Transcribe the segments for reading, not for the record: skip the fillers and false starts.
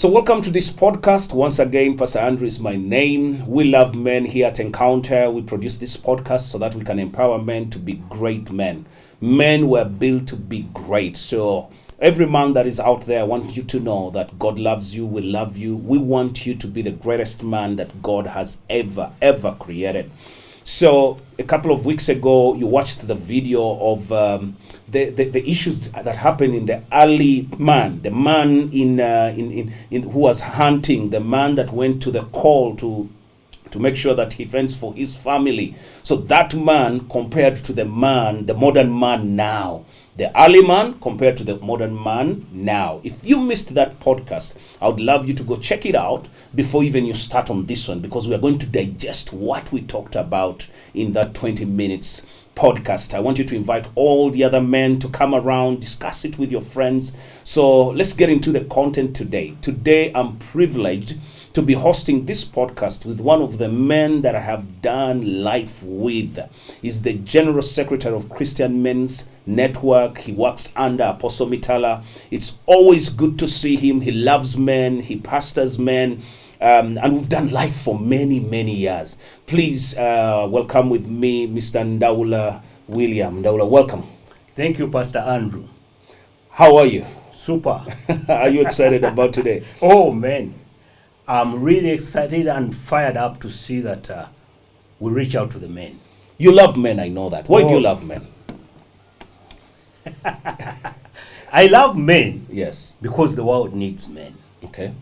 So welcome to this podcast. Once again, Pastor Andrew is my name. We love men here at Encounter. We produce this podcast so that we can empower men to be great men. Men were built to be great. So every man that is out there, I want you to know that God loves you. We love you. We want you to be the greatest man that God has ever created. So a couple of weeks ago, you watched the video of the issues that happened in the early man, the man in who was hunting, the man that went to the call to make sure that he fends for his family. So that man compared to the modern man now. The early man compared to the modern man now. If you missed that podcast, I would love you to go check it out before even you start on this one, because we are going to digest what we talked about in that 20 minutes podcast. I want you to invite all the other men to come around, discuss it with your friends. So let's get into the content today. Today, I'm privileged to be hosting this podcast with one of the men that I have done life with. He's the General Secretary of Christian Men's Network. He works under Apostle Mitala. It's always good to see him. He loves men. He pastors men. And we've done life for many years. Please welcome with me Mr. Ndaula William. Ndaula, welcome. Thank you, Pastor Andrew. How are you? Super. Are you excited about today? Oh, man. I'm really excited and fired up to see that we reach out to the men. You love men, I know that. Why do you love men? I love men. Yes. Because the world needs men. Okay.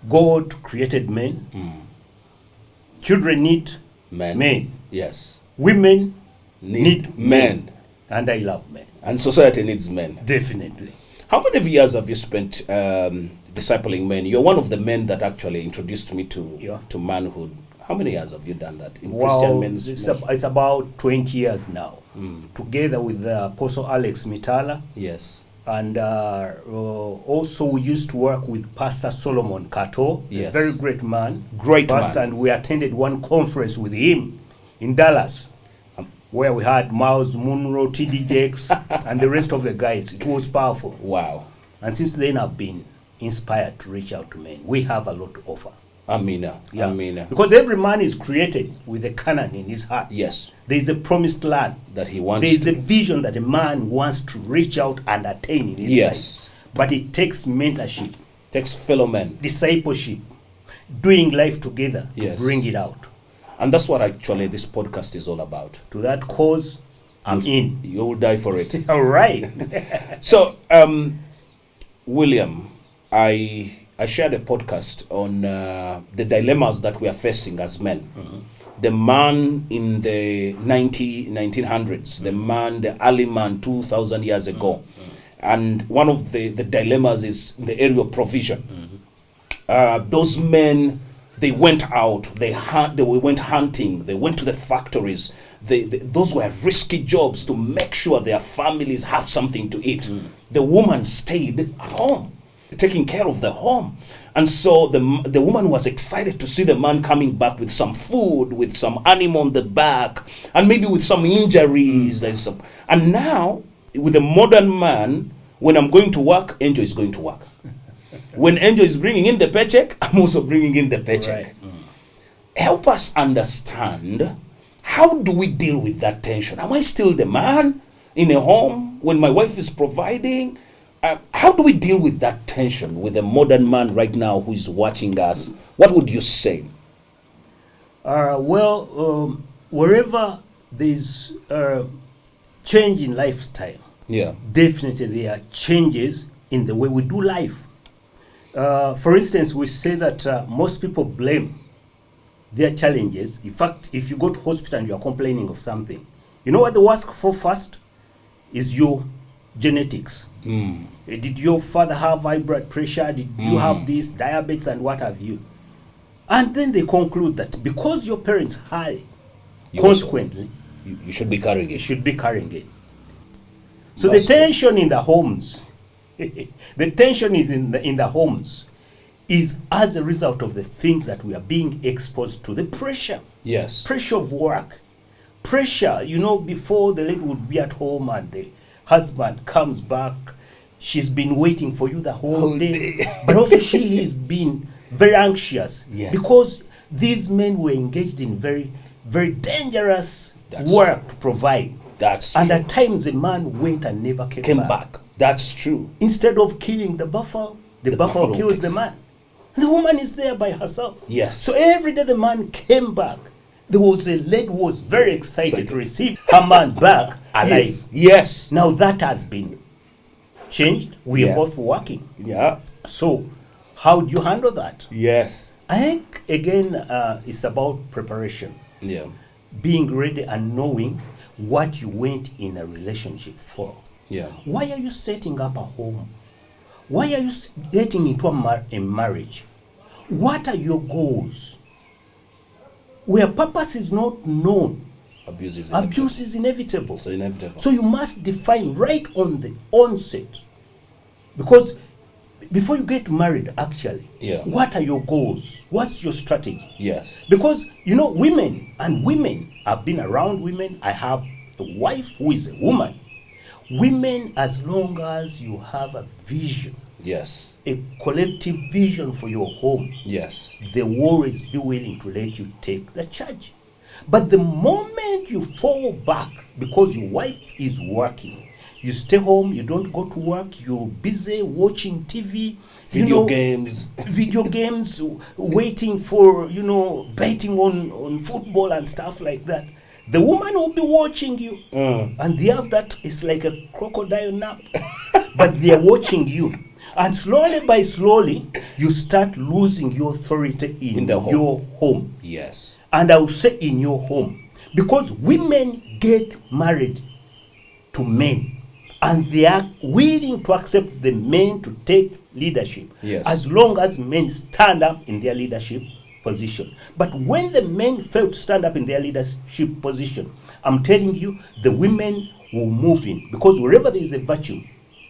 God created men. Children need men. Yes. Women Need men. And I love men. And society needs men. Definitely. How many years have you spent discipling men? You're one of the men that actually introduced me to manhood. How many years have you done that in Christian men's? It's about 20 years now. Together with Apostle Alex Mitala. Yes. And also we used to work with Pastor Solomon Kato, yes. A very great man. Great pastor, man. And we attended one conference with him in Dallas, where we had Miles Munro, T.D. Jakes, and the rest of the guys. It was powerful. Wow. And since then I've been inspired to reach out to men. We have a lot to offer. Amina. Yeah. Amina. Because every man is created with a Canaan in his heart. Yes. There is a promised land. That he wants There is to. a vision that a man wants to reach out and attain in his Yes. life. But it takes mentorship, Takes fellow men. discipleship, doing life together Yes. to bring it out. And that's what actually this podcast is all about. To that cause, I'm in. You will die for it. All right. So, William, I shared a podcast on the dilemmas that we are facing as men. The man in the 1900s, the early man 2,000 years ago. And one of the dilemmas is the area of provision. Those men, they went out, they went hunting, they went to the factories. Those were risky jobs to make sure their families have something to eat. The woman stayed at home, taking care of the home. And so the woman was excited to see the man coming back with some food, with some animal on the back, and maybe with some injuries. And now, with the modern man, when I'm going to work, Angel is going to work. When Angel is bringing in the paycheck, I'm also bringing in the paycheck. Right. Help us understand, how do we deal with that tension? Am I still the man in a home when my wife is providing? How do we deal with that tension with a modern man right now who is watching us? What would you say? Wherever there's change in lifestyle, definitely there are changes in the way we do life. For instance, we say that most people blame their challenges. In fact, if you go to hospital and you are complaining of something, you know what they ask for first? Is your genetics. Did your father have high blood pressure? Did you have this, diabetes, and what have you? And then they conclude that because your parents had, consequently, you should be carrying it. You should be carrying it. So the tension in the homes, the tension is in the homes, is as a result of the things that we are being exposed to. The pressure. Yes. Pressure of work. Pressure, before the lady would be at home and the husband comes back, she's been waiting for you the whole day. But also she has been very anxious. Yes. Because these men were engaged in very, very dangerous work to provide. That's and true. at times the man went and never came back. That's true. Instead of killing the buffalo, the buffalo kills the man. And the woman is there by herself. Yes. So every day the man came back. There was a lady who was very excited to receive her man back alive. Yes. Now that has been changed. We are both working. Yeah. So how do you handle that? Yes. I think, again, it's about preparation. Yeah. Being ready and knowing what you went in a relationship for. Yeah. Why are you setting up a home? Why are you getting into a marriage? What are your goals? Where purpose is not known, abuse is inevitable. So inevitable. So you must define right on the onset. Because before you get married, actually, what are your goals? What's your strategy? Yes. Because, women, I've been around women. I have a wife who is a woman. Women, as long as you have a vision, yes, a collective vision for your home, yes, they will always be willing to let you take the charge. But the moment you fall back because your wife is working, you stay home, you don't go to work, you're busy watching TV, video games, waiting for, betting on football and stuff like that. The woman will be watching you, and they have that, it's like a crocodile nap, but they are watching you. And slowly, you start losing your authority in your home. Yes. And I will say in your home. Because women get married to men, and they are willing to accept the men to take leadership, as long as men stand up in their leadership position. But when the men fail to stand up in their leadership position, I'm telling you, the women will move in. Because wherever there is a virtue,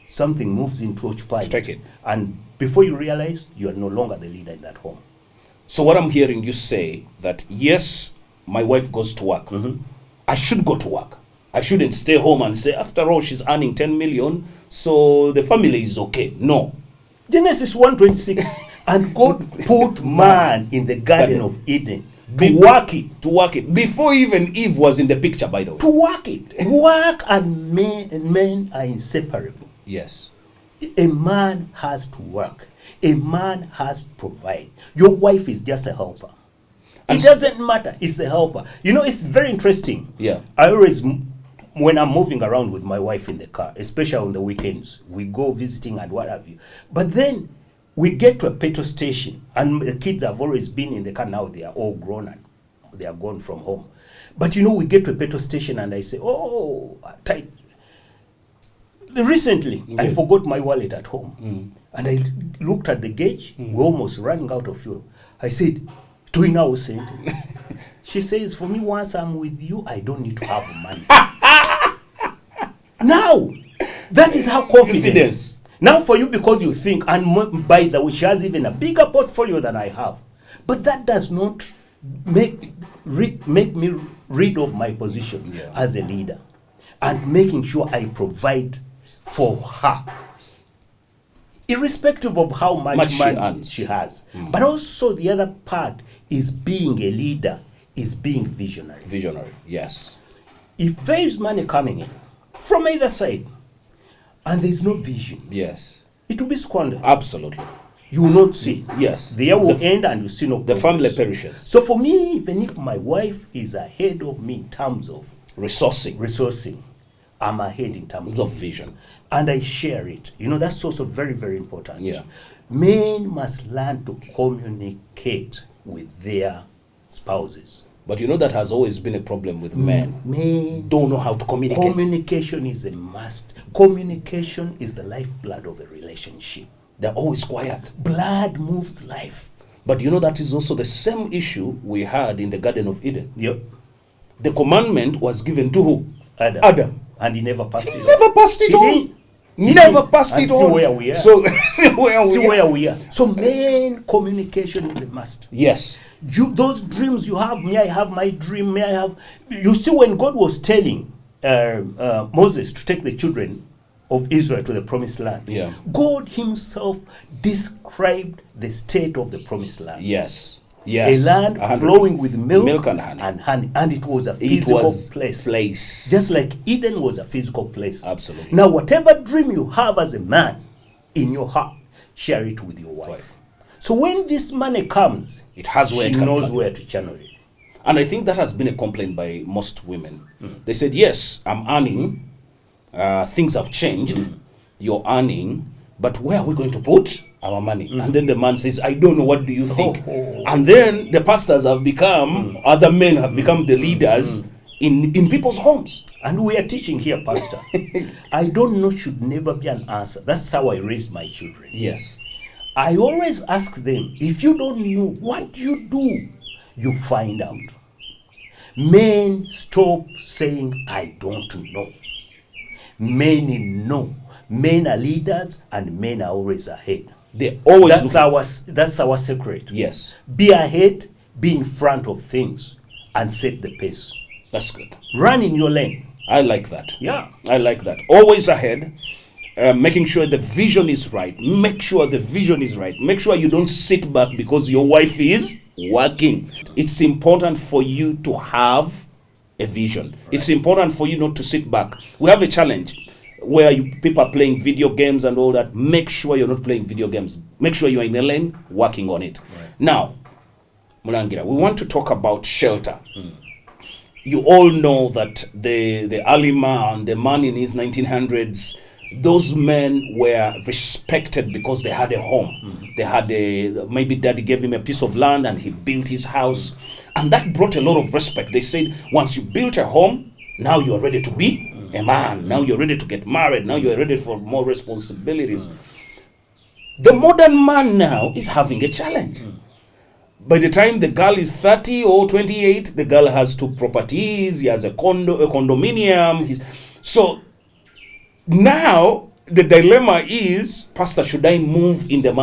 something moves in to occupy it. And before you realize, you are no longer the leader in that home. So what I'm hearing you say, that yes, my wife goes to work. I should go to work. I shouldn't stay home and say, after all, she's earning 10 million, so the family is okay. No. Genesis 1:26, and God put man in the Garden of Eden to work it. Before even Eve was in the picture, by the way. To work it. Work and men are inseparable. Yes. A man has to work. A man has to provide. Your wife is just a helper. It doesn't matter. It's a helper. It's very interesting. Yeah. I always, when I'm moving around with my wife in the car, especially on the weekends, we go visiting and what have you. But then we get to a petrol station, and the kids have always been in the car. Now they are all grown and they are gone from home. But we get to a petrol station and I say, tight. Recently, I forgot my wallet at home. And I looked at the gauge. We're almost running out of fuel. I said, do you know sent? She says, for me, once I'm with you, I don't need to have money. Now, that is how confidence. Now for you, because you think, and by the way, she has even a bigger portfolio than I have. But that does not make me rid of my position as a leader. And making sure I provide for her. Irrespective of how much money she has. But also the other part is being a leader, is being visionary. Visionary, yes. If there is money coming in from either side and there is no vision, yes, it will be squandered. Absolutely. You will not see. Yes. The year will end and you see no progress. The family perishes. So for me, even if my wife is ahead of me in terms of resourcing, I'm ahead in terms of vision. And I share it. That's also very, very important. Yeah. Men must learn to communicate with their spouses. But that has always been a problem with men. Men don't know how to communicate. Communication is a must. Communication is the lifeblood of a relationship. They're always quiet. Blood moves life. But that is also the same issue we had in the Garden of Eden. Yep. The commandment was given to who? Adam. And he never passed it on. Never passed it on. Never passed it on. See where we are. So, see where we are. So, main communication is a must. Yes. Those dreams you have, may I have my dream, You see, when God was telling Moses to take the children of Israel to the promised land, Yeah. God himself described the state of the promised land. Yes. Yes. A land 100 flowing with milk and honey. And it was a It physical was place. Just like Eden was a physical place. Absolutely. Now, whatever dream you have as a man in your heart, share it with your wife. So when this money comes, it has where she it can knows come. where to channel it. And I think that has been a complaint by most women. They said, yes, I'm earning. Things have changed. You're earning. But where are we going to put our money? And then the man says, I don't know. What do you think? And then the pastors have become, other men have become the leaders in people's homes. And we are teaching here, Pastor. I don't know should never be an answer. That's how I raised my children. Yes. I always ask them, if you don't know what you do, you find out. Men stop saying, I don't know. Men know. Men are leaders and men are always ahead. They always That's our secret. Yes. Be ahead, be in front of things, and set the pace. That's good. Run in your lane. I like that. Yeah. I like that. Always ahead. Making sure the vision is right. Make sure the vision is right. Make sure you don't sit back because your wife is working. It's important for you to have a vision. Right. It's important for you not to sit back. We have a challenge where people are playing video games and all that. Make sure you're not playing video games. Make sure you're in a lane working on it. Right. Now, Mulangira, we want to talk about shelter. You all know that the early man, the man in his 1900s, those men were respected because they had a home. They had maybe daddy gave him a piece of land and he built his house. And that brought a lot of respect. They said, once you built a home, now you are ready to be a man. Now you're ready to get married. Now you're ready for more responsibilities. The modern man now is having a challenge. By the time the girl is 30 or 28, the girl has 2 properties. He has a condominium. So now the dilemma is, Pastor, should I move in the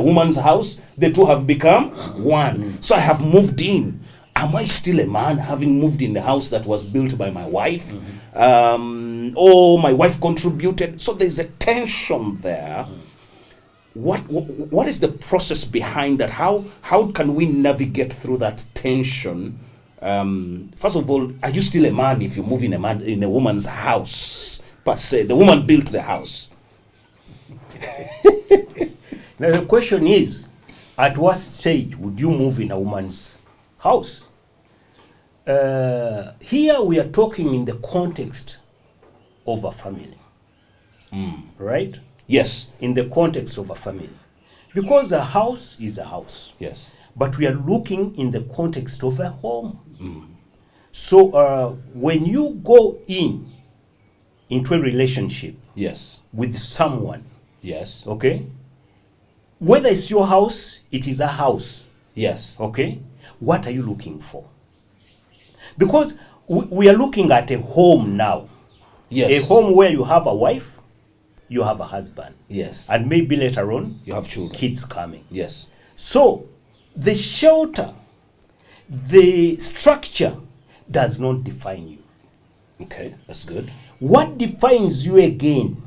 woman's house? The two have become one. So I have moved in. Am I still a man having moved in the house that was built by my wife? Or my wife contributed? So there's a tension there. What is the process behind that? How can we navigate through that tension? First of all, are you still a man if you move in a woman's house per se? The woman built the house. Now the question is, at what stage would you move in a woman's house? Here we are talking in the context of a family, right? Yes. In the context of a family. Because a house is a house. Yes. But we are looking in the context of a home. So when you go into a relationship Yes. with someone, Yes. okay, whether it's your house, it is a house. Yes. Okay, what are you looking for? Because we are looking at a home now. Yes. A home where you have a wife, you have a husband. Yes. And maybe later on, You have children. kids coming. Yes. So, the shelter, the structure does not define you. Okay, that's good. What defines you again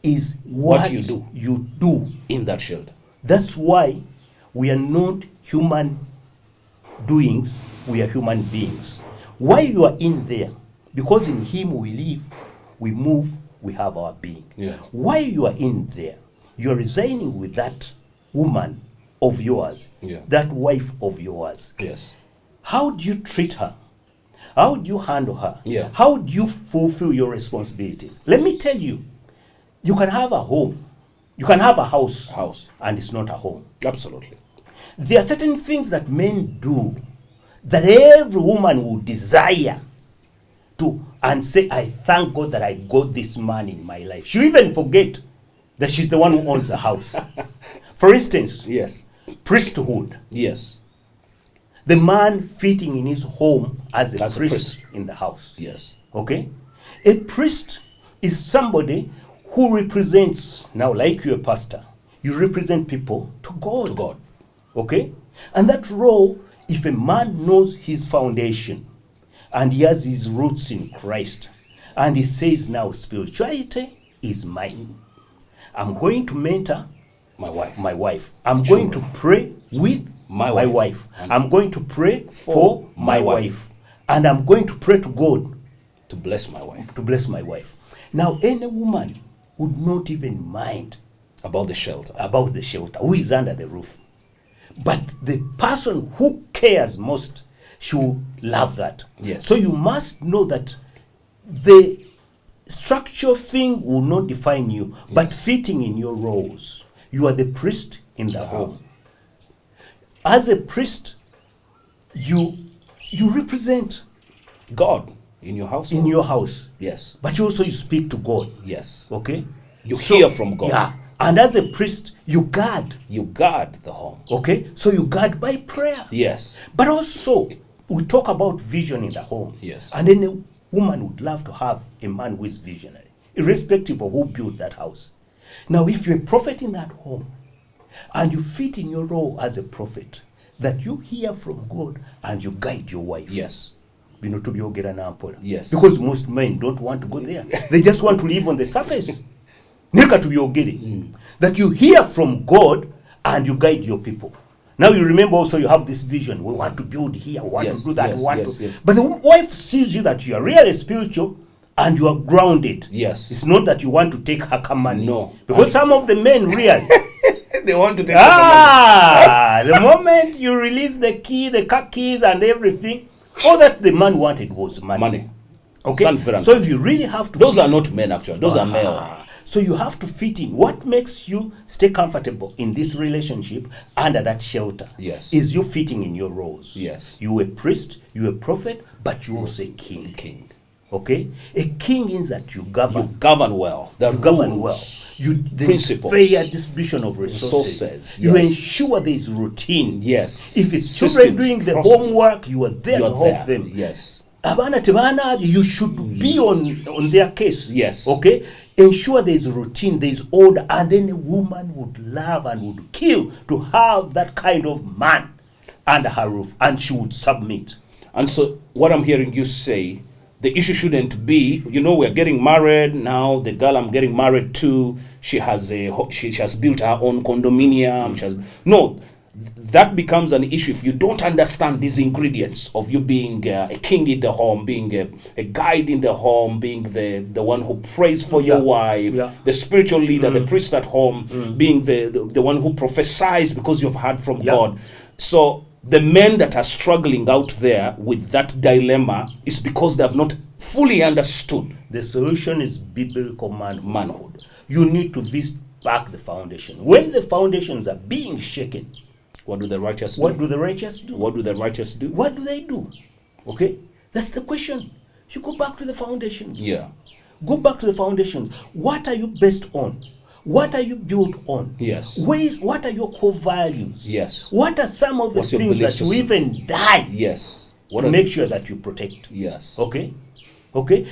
is what you do. In that shelter. That's why we are not human doings, we are human beings. Why you are in there? Because in him we live, we move, we have our being. Yeah. Why you are in there? You are resigning with that woman of yours, that wife of yours. Yes. How do you treat her? How do you handle her? Yeah. How do you fulfill your responsibilities? Let me tell you, you can have a home, you can have a house, and it's not a home. Absolutely. There are certain things that men do that every woman would desire to and say, I thank God that I got this man in my life. She'll even forget that she's the one who owns the house. For instance, yes, priesthood. Yes. The man fitting in his home as a priest in the house. Yes. Okay? A priest is somebody who represents, now like you're a pastor, you represent people to God. To God. Okay? And that role, if a man knows his foundation and he has his roots in Christ, and he says now spirituality is mine. I'm going to mentor my wife. My wife. I'm going to pray with my wife. I'm going to pray for my wife. And I'm going to pray to God to bless my wife. To bless my wife. Now, any woman would not even mind about the shelter. About the shelter. Who is under the roof. But the person who cares most should love that. Yes. So you must know that the structural thing will not define you, but fitting in your roles. You are the priest in the home. As a priest, you represent God in your house. In your house. Yes. But you speak to God. Yes. Okay? You hear from God. Yeah. And as a priest, you guard. You guard the home. Okay? So you guard by prayer. Yes. But also, we talk about vision in the home. Yes. And then a woman would love to have a man who is visionary, irrespective of who built that house. Now, if you're a prophet in that home, and you fit in your role as a prophet, that you hear from God and you guide your wife. Yes. Yes. Because most men don't want to go there. They just want to live on the surface. That you hear from God and you guide your people. Now you remember also you have this vision. We want to build here, we want to do that, Yes. But the wife sees you that you are really spiritual and you are grounded. Yes. It's not that you want to take her money. No. Because some of the men really they want to take the moment you release the key, the car keys and everything, all that the man wanted was money. Okay. So if you really have to those are not men actually. Those are male. So you have to fit in. What makes you stay comfortable in this relationship under that shelter? Yes. Is you fitting in your roles. Yes. You a priest, you a prophet, but you also a king. King. Okay? A king is that you govern. You govern well. You govern well. Principles. Fair distribution of resources. Yes. You ensure there is routine. Yes. If it's children doing the homework, you are there to help them. Yes. You should be on their case. Yes. Okay? Ensure there is routine, there is order, and then a woman would love and would kill to have that kind of man under her roof, and she would submit. And so what I'm hearing you say, the issue shouldn't be, we're getting married now. The girl I'm getting married to, she has built her own condominium. No, that becomes an issue if you don't understand these ingredients of you being a king in the home, being a guide in the home, being the one who prays for your wife, the spiritual leader, the priest at home, being the one who prophesies because you've heard from God. So the men that are struggling out there with that dilemma is because they have not fully understood. The solution is biblical manhood. You need to back the foundation. When the foundations are being shaken, what do the righteous do? What do the righteous do? What do the righteous do? What do they do? Okay? That's the question. You go back to the foundations. Yeah. Go back to the foundations. What are you based on? What are you built on? Yes. What are your core values? Yes. What are some of the things that you even die? Yes. To make sure that you protect? Yes. Okay? Okay?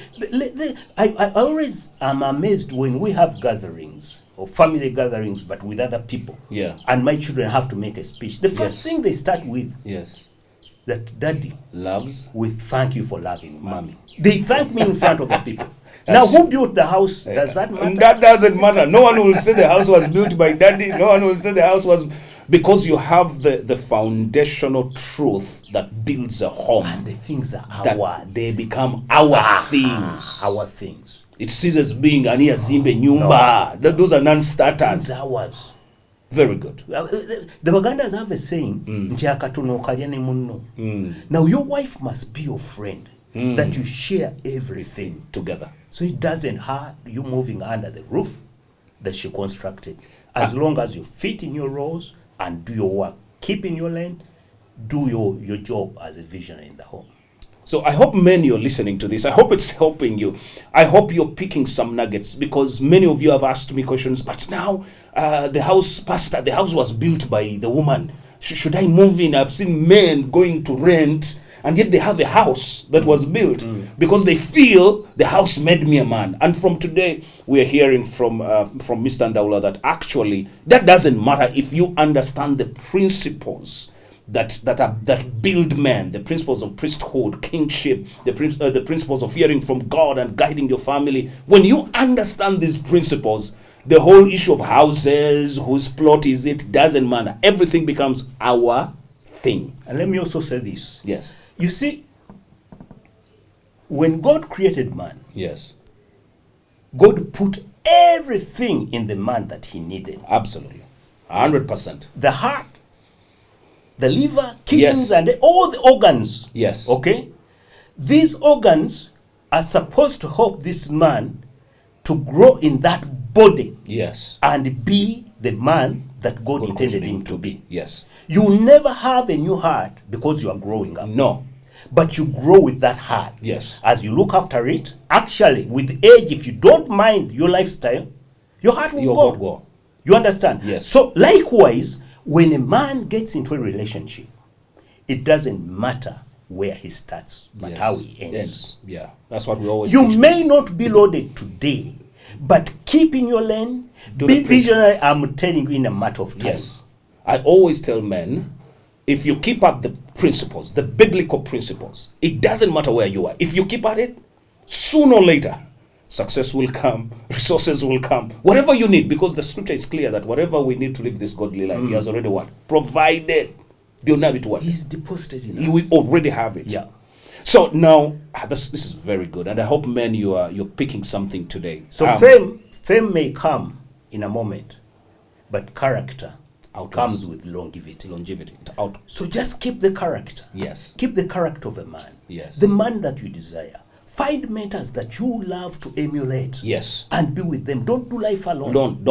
I always am amazed when we have gatherings or family gatherings but with other people. Yeah. And my children have to make a speech. The first thing they start with. Yes. That daddy loves with thank you for loving mommy. They thank me in front of the people. Now, who built the house? Does that matter? That doesn't matter. No one will say the house was built by daddy. No one will say the house was... Because you have the foundational truth that builds a home. And the things are ours. They become our things. Our things. It ceases being Ania Zimbe Nyumba. Those are non-starters. Things are ours. Very good. The Bagandas have a saying, Now your wife must be your friend, that you share everything together. So it doesn't hurt you moving under the roof that she constructed. As long as you fit in your roles and do your work, keep in your lane, do your job as a visionary in the home. So I hope men, you're listening to this. I hope it's helping you. I hope you're picking some nuggets because many of you have asked me questions. But now the house was built by the woman. Should I move in? I've seen men going to rent and yet they have a house that was built because they feel the house made me a man. And from today, we are hearing from Mr. Ndaula that actually that doesn't matter if you understand the principles that build man, the principles of priesthood, kingship, the principles of hearing from God and guiding your family. When you understand these principles, the whole issue of houses, whose plot is it, doesn't matter. Everything becomes our thing. And let me also say this. Yes. You see, when God created man, yes, God put everything in the man that he needed. Absolutely. 100%. The heart, the liver, kidneys, Yes. and all the organs. Yes. Okay? These organs are supposed to help this man to grow in that body Yes. and be the man that God God intended created him to be. Yes. You will never have a new heart because you are growing up. No. But you grow with that heart. Yes. As you look after it, actually, with age, if you don't mind your lifestyle, your heart will Your go. God go. You understand? Yes. So, likewise, when a man gets into a relationship, it doesn't matter where he starts, but Yes. how he ends. Yes. Yeah. That's what we always You teach. may not be loaded today, but keep in your lane, Do be the principle. visionary, I'm telling you, in a matter of time. Yes. I always tell men, if you keep at the principles, the biblical principles, it doesn't matter where you are. If you keep at it, sooner or later, success will come, resources will come, whatever you need, because the scripture is clear that whatever we need to live this godly life, he has already what? Provided. Do you have it what? He's deposited in He us. will already have it. Yeah. So now, this is very good, and I hope, men, you're picking something today. So fame may come in a moment, but character Outlasts. comes with longevity. Longevity. Out. So just keep the character. Yes. Keep the character of a man. Yes. The man that you desire. Find mentors that you love to emulate. Yes. And be with them. Don't do life alone. Don't.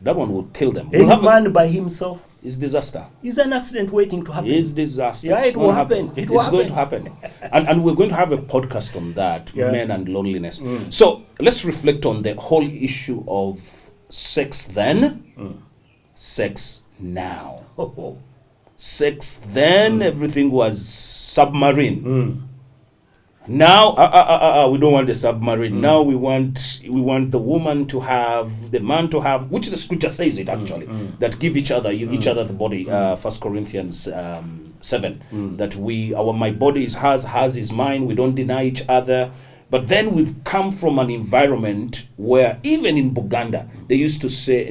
That one will kill them. Any man by himself It's disaster. is an accident waiting to happen. It's disaster. Yeah, It's it will gonna happen. It will It's going to happen. happen. and we're going to have a podcast on that, Yeah. men and loneliness. So let's reflect on the whole issue of sex then, sex now. Oh. Sex then, everything was submarine. Now, we don't want the submarine. Now we want the woman to have, the man to have, which the scripture says it actually, that give each other the body. 1 Corinthians 7, that my body is hers is mine. We don't deny each other. But then we've come from an environment where even in Buganda they used to say,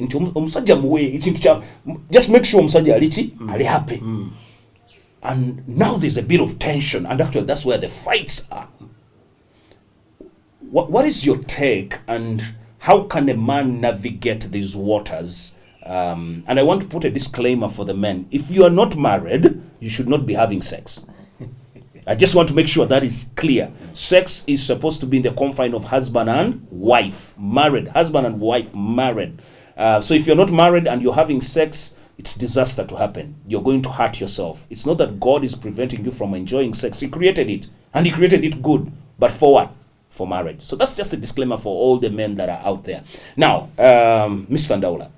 just make sure are happy. And now there's a bit of tension, and actually that's where the fights are. What is your take, and how can a man navigate these waters? And I want to put a disclaimer for the men. If you are not married, you should not be having sex. I just want to make sure that is clear. Sex is supposed to be in the confine of husband and wife, married. Husband and wife, married. So if you're not married and you're having sex, it's disaster to happen. You're going to hurt yourself. It's not that God is preventing you from enjoying sex. He created it, and he created it good. But for what? For marriage. So that's just a disclaimer for all the men that are out there. Now, Mr. Ndaula,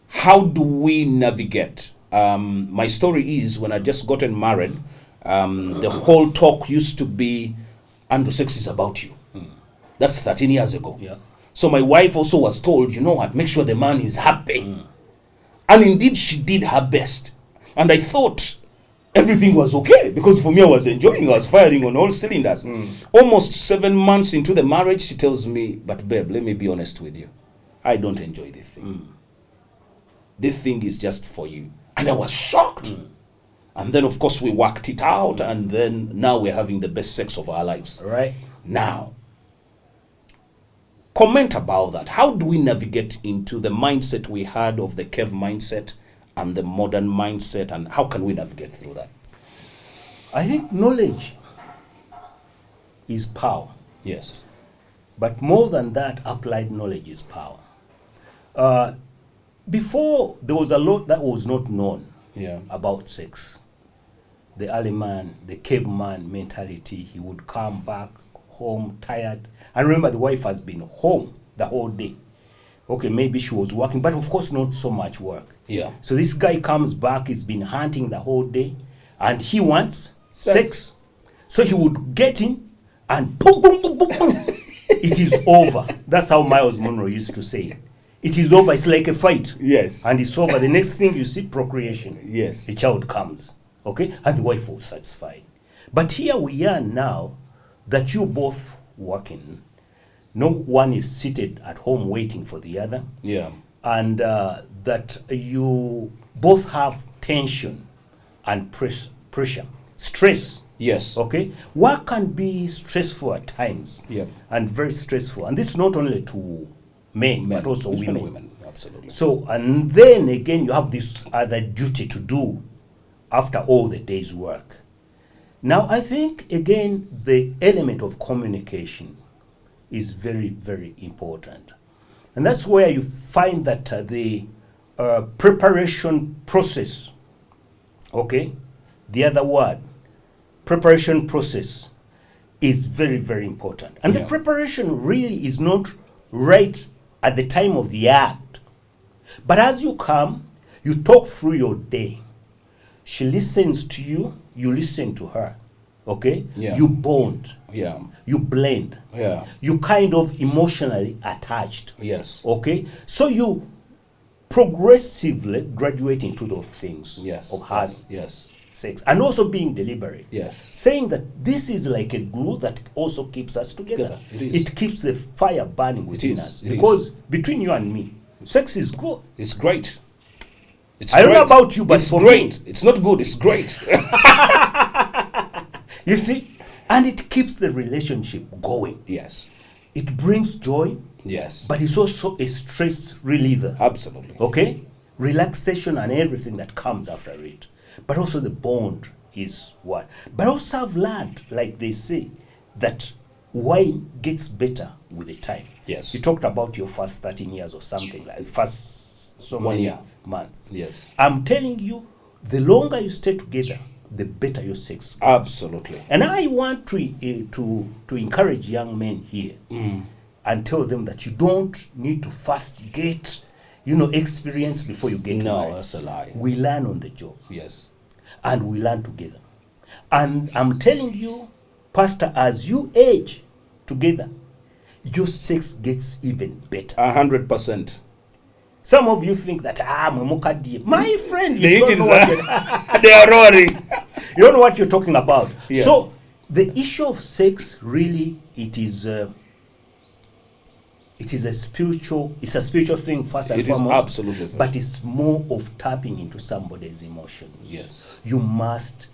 how do we navigate? My story is, when I just gotten married, the whole talk used to be, Andrew, sex is about you. That's 13 years ago. Yeah. So my wife also was told, you know what, make sure the man is happy. And indeed, she did her best. And I thought everything was okay, because for me, I was enjoying, I was firing on all cylinders. Almost 7 months into the marriage, she tells me, but babe, let me be honest with you. I don't enjoy this thing. This thing is just for you. And I was shocked. And then, of course, we worked it out. And then now we're having the best sex of our lives. Right. Now, comment about that. How do we navigate into the mindset we had of the cave mindset and the modern mindset, and how can we navigate through that? I think knowledge is power. Yes. But more than that, applied knowledge is power. Before, there was a lot that was not known about sex. The early man, the caveman mentality, he would come back home tired. And remember, the wife has been home the whole day. Okay, maybe she was working, but of course not so much work. Yeah. So this guy comes back, he's been hunting the whole day, and he wants sex. So he would get in, and boom, boom, boom, boom, boom. It is over. That's how Miles Monroe used to say it. it is over. It's like a fight. Yes. And it's over. The next thing you see, procreation. Yes. The child comes. Okay? And the wife was satisfied. But here we are now that you both working. No one is seated at home waiting for the other. Yeah. And that you both have tension and pressure, stress. Yes. Okay? Work can be stressful at times. Yeah. And very stressful. And this is not only to men, but also it's women. women. Absolutely. So, and then again, you have this other duty to do after all the day's work. Now, I think, again, the element of communication is very, very important. And that's where you find that the preparation process, okay, the other word, preparation process, is very, very important. And the preparation really is not right at the time of the act. But as you come, you talk through your day. She listens to you, you listen to her. Okay? Yeah. You bond. Yeah. You blend. Yeah. You kind of emotionally attached. Yes. Okay? So you progressively graduate into those things. Yes. Of hard Yes. sex. And also being deliberate. Yes. Saying that this is like a glue that also keeps us together. It is. It keeps the fire burning within us. It because between you and me, sex is good. It's great. It's I don't know great. about you, but it's for great. It's not good. It's great. You see? And it keeps the relationship going. Yes. It brings joy, Yes. but it's also a stress reliever. Absolutely. Okay? Relaxation and everything that comes after it. But also the bond is what. But also I've learned, like they say, that wine gets better with the time. Yes. You talked about your first 13 years or something, like first so 1 many year. months. Yes. I'm telling you, the longer you stay together, the better your sex gets. Absolutely. And I want to encourage young men here and tell them that you don't need to first get, experience before you get No, married. that's a lie. We learn on the job. Yes. And we learn together. And I'm telling you, Pastor, as you age together, your sex gets even better. 100%. Some of you think that, my friend, The you don't, engines know what they are roaring. you don't know what you're talking about. Yeah. So the issue of sex, really, it is a spiritual thing first and It is foremost. absolutely. But it's more of tapping into somebody's emotions. Yes. You must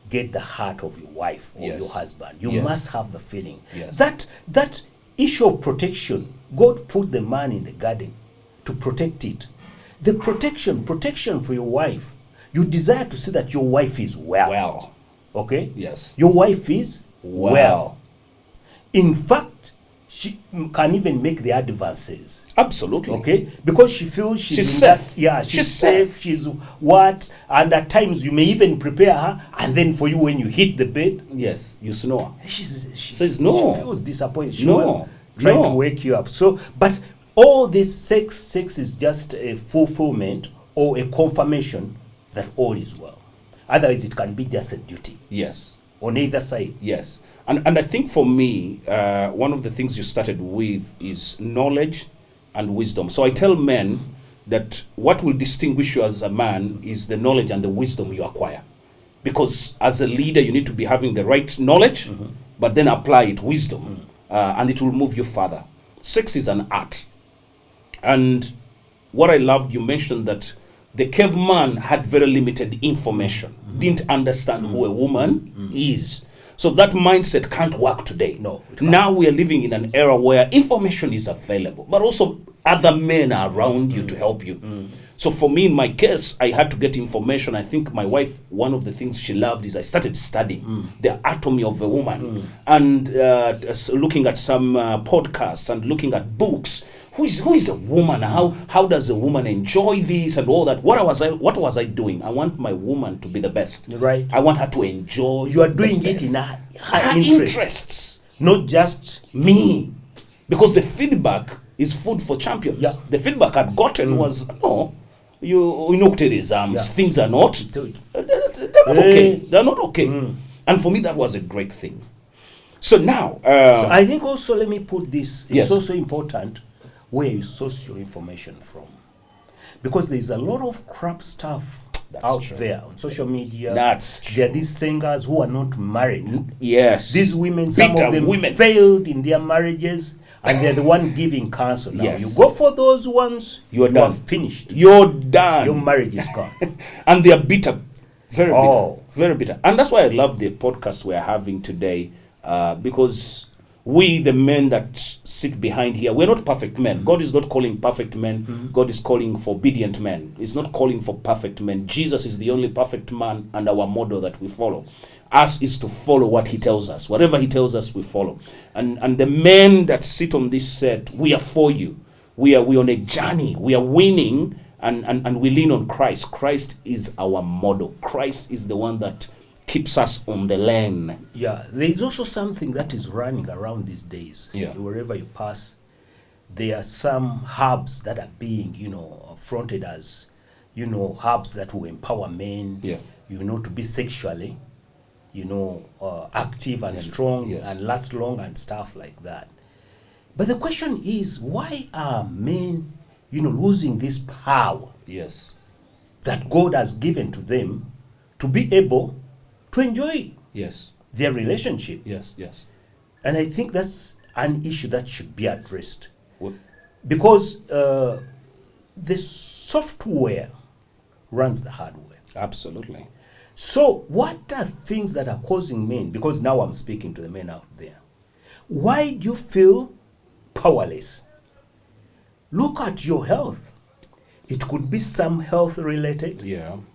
get the heart of your wife or Yes. your husband. You Yes. must have the feeling. Yes. That issue of protection, God put the man in the garden to protect it. The protection for your wife. You desire to see that your wife is well. Okay? Yes. Your wife is well. In fact, she can even make the advances. Absolutely. Okay? Because she feels she's safe. She's safe. She's what? And at times you may even prepare her, and then for you, when you hit the bed, Yes. You snore. she Says no. She feels disappointed. She No. will try to wake you up. So, but all this sex is just a fulfillment or a confirmation that all is well. Otherwise, it can be just a duty Yes. on either side. Yes. And I think for me, one of the things you started with is knowledge and wisdom. So I tell men that what will distinguish you as a man is the knowledge and the wisdom you acquire. Because as a leader, you need to be having the right knowledge, but then apply it, wisdom, and it will move you further. Sex is an art. And what I loved, you mentioned that the caveman had very limited information, didn't understand who a woman is. So that mindset can't work today. No, it can't. Now we are living in an era where information is available, but also other men are around you to help you. So for me, in my case, I had to get information. I think my wife, one of the things she loved is I started studying the anatomy of a woman and looking at some podcasts and looking at books. Who is a woman? How does a woman enjoy this and all that? What was I doing? I want my woman to be the best. Right. I want her to enjoy. You are doing the it in best. her interests, not just me, because the feedback is food for champions. Yeah. The feedback I'd gotten was no. You know, things are not. They're not okay. They're not okay. And for me, that was a great thing. So now, So I think also, let me put this. It's Yes. also important where you source your information from. Because there's a lot of crap stuff out there on social media. That's true. There are these singers who are not married. Yes. These women, some of them failed in their marriages, and they're the one giving counsel. Now, you go for those ones, you are finished. You're done. Your marriage is gone. And they are bitter. Very bitter. Very bitter. And that's why I love the podcast we're having today, because we, the men that sit behind here, we're not perfect men. God is not calling perfect men. God is calling for obedient men. He's not calling for perfect men. Jesus is the only perfect man and our model that we follow. Us is to follow what he tells us. Whatever he tells us, we follow. And the men that sit on this set, we are for you. We are on a journey. We are winning, and we lean on Christ. Christ is our model. Christ is the one that keeps us on the lane. Yeah, there is also something that is running around these days. Yeah. Wherever you pass, there are some hubs that are being, fronted as, hubs that will empower men, to be sexually, active and strong and last long and stuff like that. But the question is, why are men, losing this power that God has given to them to be able to enjoy their relationship? Yes. And I think that's an issue that should be addressed. Because the software runs the hardware. Absolutely. So what are things that are causing men? Because now I'm speaking to the men out there. Why do you feel powerless? Look at your health. It could be some health-related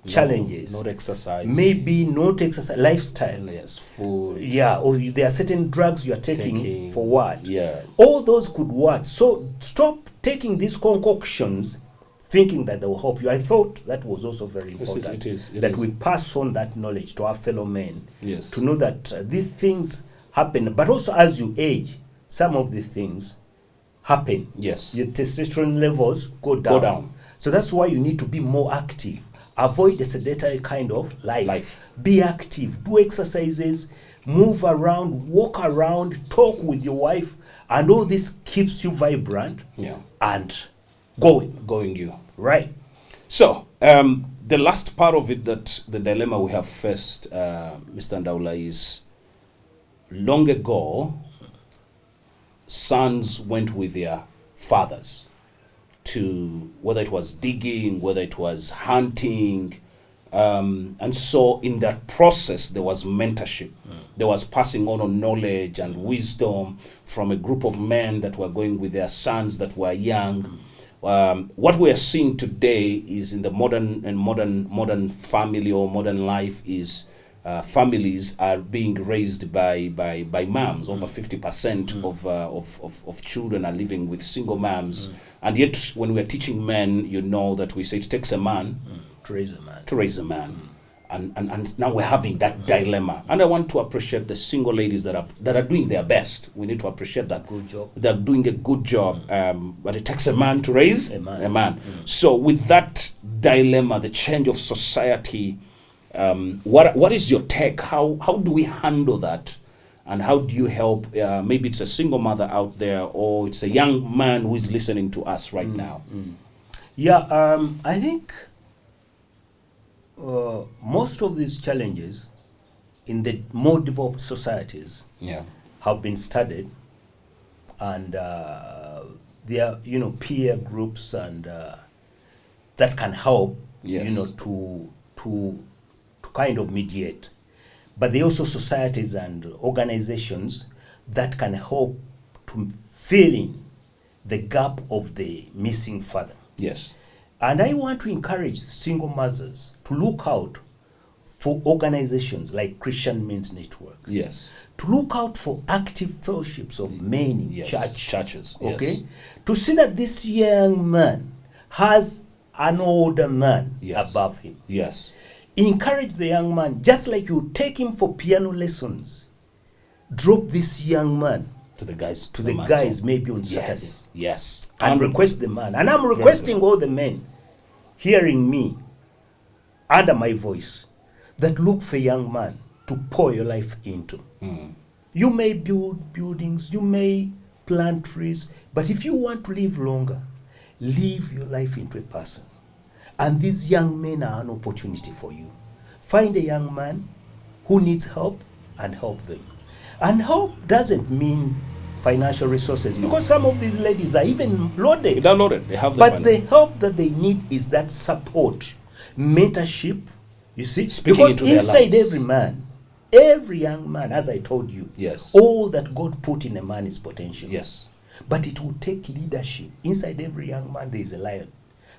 challenges. Not exercise. Maybe not exercise, lifestyle. Yes, food. Yeah, or there are certain drugs you are taking for what? Yeah. All those could work. So stop taking these concoctions thinking that they will help you. I thought that was also very important. It that is. we pass on that knowledge to our fellow men. Yes. To know that these things happen. But also as you age, some of the things happen. Yes. Your testosterone levels go down. So that's why you need to be more active. Avoid the sedentary kind of life. Be active. Do exercises. Move around. Walk around. Talk with your wife. And all this keeps you vibrant and going you. Right. So, the last part of it, that the dilemma we have faced, Mr. Ndaula, is long ago, sons went with their fathers to, whether it was digging, whether it was hunting, and so in that process there was mentorship. There was passing on knowledge and wisdom from a group of men that were going with their sons that were young. What we are seeing today is in the modern family or modern life is families are being raised by moms. Over 50% of children are living with single moms. And yet, when we are teaching men, that we say it takes a man to raise a man. And now we're having that dilemma. And I want to appreciate the single ladies that are doing their best. We need to appreciate that. Good job. They're doing a good job. But it takes a man to raise a man. So with that dilemma, the change of society, what is your take? How do we handle that? And how do you help? Maybe it's a single mother out there, or it's a young man who is listening to us right now. Yeah, I think most of these challenges in the more developed societies have been studied, and there are peer groups and that can help to kind of mediate. But there are also societies and organizations that can help to fill in the gap of the missing father. Yes. And I want to encourage single mothers to look out for organizations like Christian Men's Network. Yes. To look out for active fellowships of men in churches. Okay. Yes. To see that this young man has an older man above him. Yes. Encourage the young man, just like you take him for piano lessons. Drop this young man to the guys, maybe on Saturday. Yes. And request the man. And I'm requesting all the men hearing me under my voice that look for a young man to pour your life into. You may build buildings, you may plant trees. But if you want to live longer, live your life into a person. And these young men are an opportunity for you. Find a young man who needs help and help them. And help doesn't mean financial resources, because some of these ladies are even loaded. They're loaded. They have the but finance. the help that they need is that support, mentorship. You see, Speaking because into their inside lives. every man, every young man, as I told you, Yes. all that God put in a man is potential. Yes. But it will take leadership. Inside every young man, there is a lion.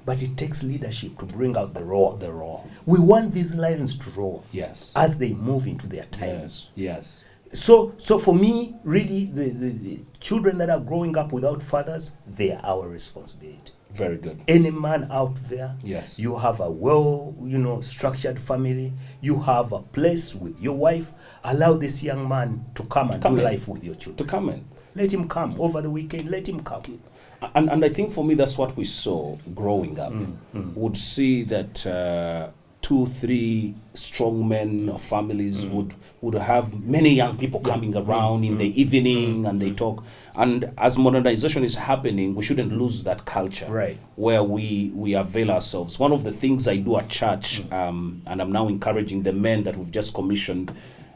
But it takes leadership to bring out the roar. The raw. We want these lions to roar Yes. as they move into their times. Yes. Yes. So for me, really, the children that are growing up without fathers, they are our responsibility. Very good. Any man out there, Yes. you have a structured family, you have a place with your wife, allow this young man to come and do in. life with your children. To come in. Let him come over the weekend, let him come. And I think for me, that's what we saw growing up. Would see that 2-3 strong men or families would have many young people coming around in the evening and they talk. And as modernization is happening, we shouldn't lose that culture, Right. where we avail ourselves. One of the things I do at church, and I'm now encouraging the men that we've just commissioned,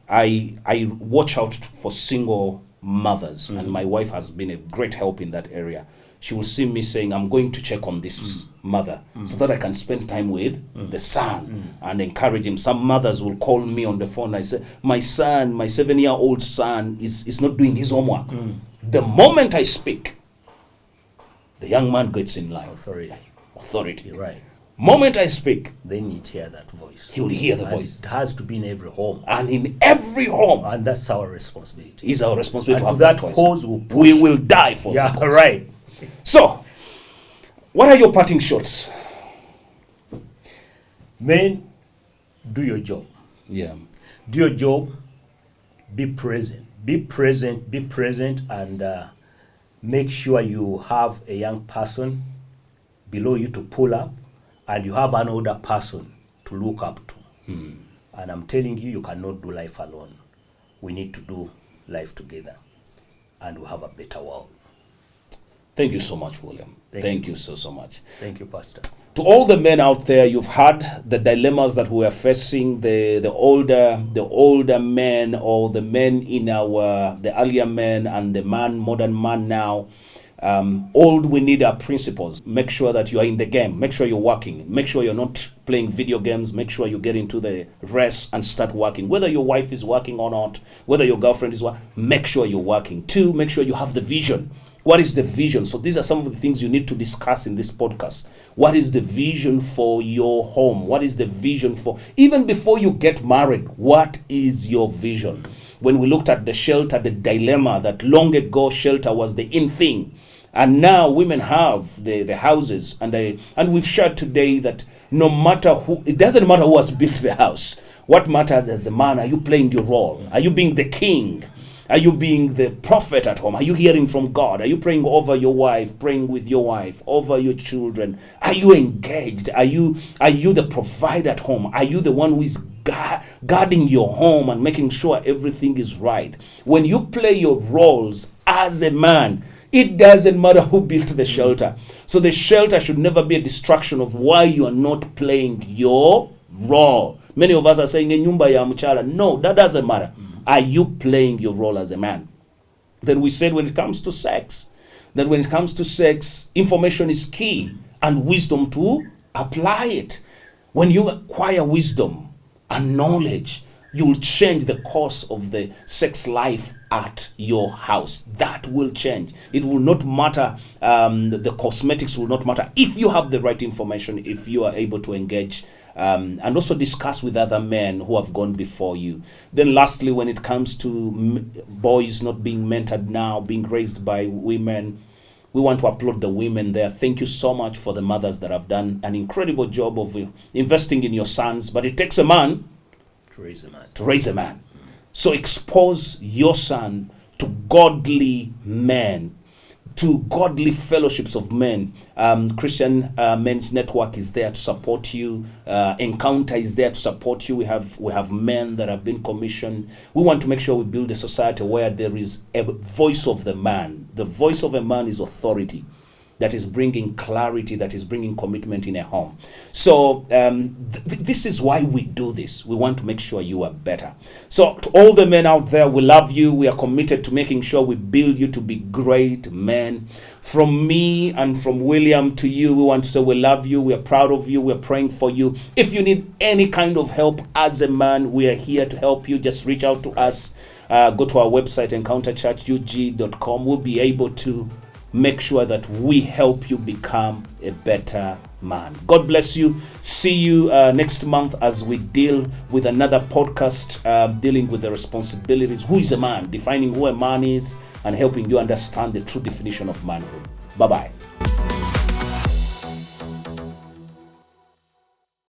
I watch out for single mothers, and my wife has been a great help in that area. She will see me saying, I'm going to check on this mother so that I can spend time with the son and encourage him. Some mothers will call me on the phone. I say, my son, my 7-year-old son is not doing his homework. The moment I speak, the young man gets in line. Authority. You're right. Moment I speak, They need to hear that voice. he will hear the And voice. it has to be in every home. And in every home, And that's our responsibility. it's our responsibility And to have to that that voice. cause we'll push. We will die for Yeah, that cause. right. So, what are your parting shots? Men, do your job. Yeah. Do your job. Be present. Be present. Be present, and make sure you have a young person below you to pull up, and you have an older person to look up to. And I'm telling you, you cannot do life alone. We need to do life together, and we have a better world. Thank you so much, William. Thank Thank you so much. Thank you, Pastor. To all the men out there, you've had the dilemmas that we are facing, the older men, or the men in the earlier men and the modern man now. All we need are principles. Make sure that you are in the game. Make sure you're working. Make sure you're not playing video games. Make sure you get into the rest and start working. Whether your wife is working or not, whether your girlfriend is working, make sure you're working. 2, make sure you have the vision. What is the vision? So these are some of the things you need to discuss in this podcast. What is the vision for your home? What is the vision for, even before you get married, what is your vision? When we looked at the shelter, the dilemma that long ago shelter was the in thing. And now women have the houses, and we've shared today that no matter who, it doesn't matter who has built the house. What matters as a man, are you playing your role? Are you being the king? Are you being the prophet at home? Are you hearing from God? Are you praying over your wife, praying with your wife, over your children? Are you engaged? Are you the provider at home? Are you the one who is guarding your home and making sure everything is right? When you play your roles as a man, it doesn't matter who built the shelter. So the shelter should never be a distraction of why you are not playing your role. Many of us are saying, "Nyumba ya mchala." No, that doesn't matter. Are you playing your role as a man? Then we said when it comes to sex, information is key and wisdom to apply it. When you acquire wisdom and knowledge, you will change the course of the sex life at your house. That will change. It will not matter. The cosmetics will not matter if you have the right information, if you are able to engage and also discuss with other men who have gone before you. Then lastly, when it comes to boys not being mentored now, being raised by women, we want to applaud the women there. Thank you so much for the mothers that have done an incredible job of investing in your sons. But it takes a man to raise a man. So expose your son to godly men. to godly fellowships of men. Christian Men's Network is there to support you. Encounter is there to support you. We have men that have been commissioned. We want to make sure we build a society where there is a voice of the man. The voice of a man is authority that is bringing clarity, that is bringing commitment in a home. So this is why we do this. We want to make sure you are better. So to all the men out there, we love you. We are committed to making sure we build you to be great men. From me and from William to you, we want to say we love you. We are proud of you. We are praying for you. If you need any kind of help as a man, we are here to help you. Just reach out to us. Go to our website, encounterchurchug.com. We'll be able to make sure that we help you become a better man. God bless you. See you next month as we deal with another podcast dealing with the responsibilities. Who is a man? Defining who a man is and helping you understand the true definition of manhood. Bye-bye.